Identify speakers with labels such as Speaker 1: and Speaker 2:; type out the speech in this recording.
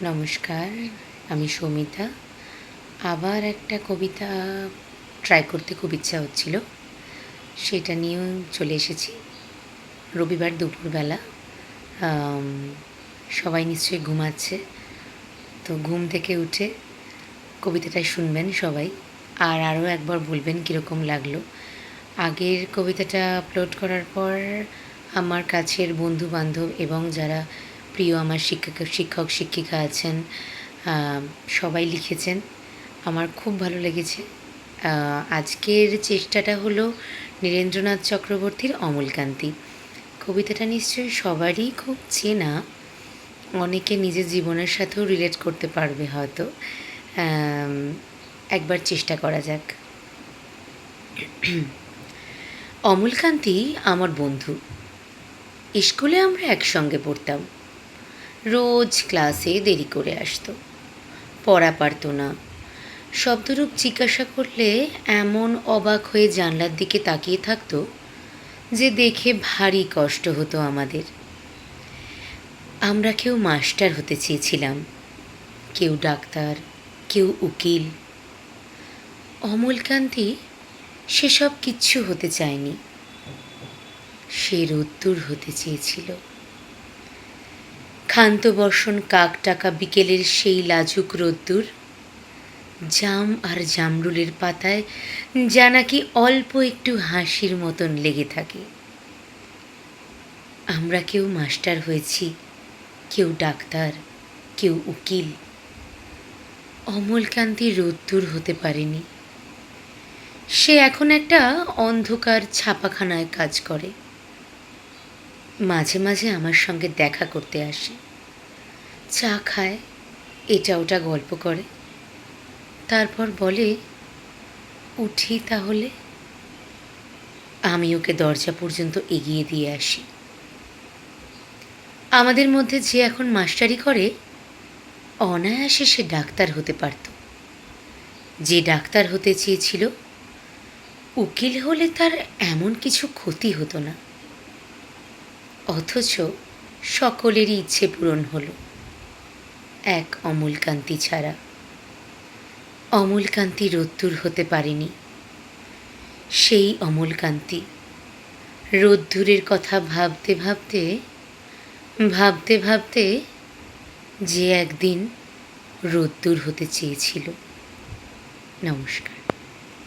Speaker 1: নমস্কার, আমি সৌমিতা। আবার একটা কবিতা ট্রাই করতে খুব ইচ্ছা হচ্ছিল, সেটা নিয়েও চলে এসেছি। রবিবার দুপুরবেলা সবাই নিশ্চয়ই ঘুমাচ্ছে, তো ঘুম থেকে উঠে কবিতাটা শুনবেন সবাই, আর আরও একবার বলবেন কীরকম লাগলো। আগের কবিতাটা আপলোড করার পর আমার কাছের বন্ধুবান্ধব এবং যারা প্রিয় আমার শিক্ষক শিক্ষিকা আছেন, সবাই লিখেছেন। আমার খুব ভালো লেগেছে। আজকের চেষ্টাটা হলো নীরেন্দ্রনাথ চক্রবর্তীর অমলকান্তি। কবিতাটা নিশ্চয়ই সবারই খুব চেনা, অনেকে নিজের জীবনের সাথেও রিলেট করতে পারবে হয়তো। একবার চেষ্টা করা যাক। অমলকান্তি আমার বন্ধু। স্কুলে আমরা একসঙ্গে পড়তাম। রোজ ক্লাসে দেরি করে আসতো, পড়া পারতো না। শব্দরূপ জিজ্ঞাসা করলে এমন অবাক হয়ে জানলার দিকে তাকিয়ে থাকতো যে দেখে ভারী কষ্ট হতো আমাদের। আমরা কেউ মাস্টার হতে চেয়েছিলাম, কেউ ডাক্তার, কেউ উকিল। অমলকান্তি সেসব কিচ্ছু হতে চায়নি, সে রোদ্দুর হতে চেয়েছিল। ক্ষান্ত বর্ষণ কাক টাকা বিকেলের সেই লাজুক রোদ্দুর, জাম আর জামরুলের পাতায় যা নাকি অল্প একটু হাসির মতন লেগে থাকে। আমরা কেউ মাস্টার হয়েছি, কেউ ডাক্তার, কেউ উকিল। অমলকান্তি রোদ্দুর হতে পারেনি। সে এখন একটা অন্ধকার ছাপাখানায় কাজ করে। মাঝে মাঝে আমার সঙ্গে দেখা করতে আসে, চা খায়, এটা ওটা গল্প করে, তারপর বলে, উঠি তাহলে। আমি ওকে দরজা পর্যন্ত এগিয়ে দিয়ে আসি। আমাদের মধ্যে যে এখন মাস্টারি করে, অনায়াসে সে ডাক্তার হতে পারত। যে ডাক্তার হতে চেয়েছিল, উকিল হলে তার এমন কিছু ক্ষতি হতো না। অথচ সকলেরই ইচ্ছে পূরণ হলো, এক অমলকান্তি ছাড়া। অমলকান্তি রোদ্দুর হতে পারেনি। সেই অমলকান্তি রোদ্দুরের কথা ভাবতে ভাবতে ভাবতে ভাবতে যে একদিন রোদ্দুর হতে চেয়েছিল। নমস্কার।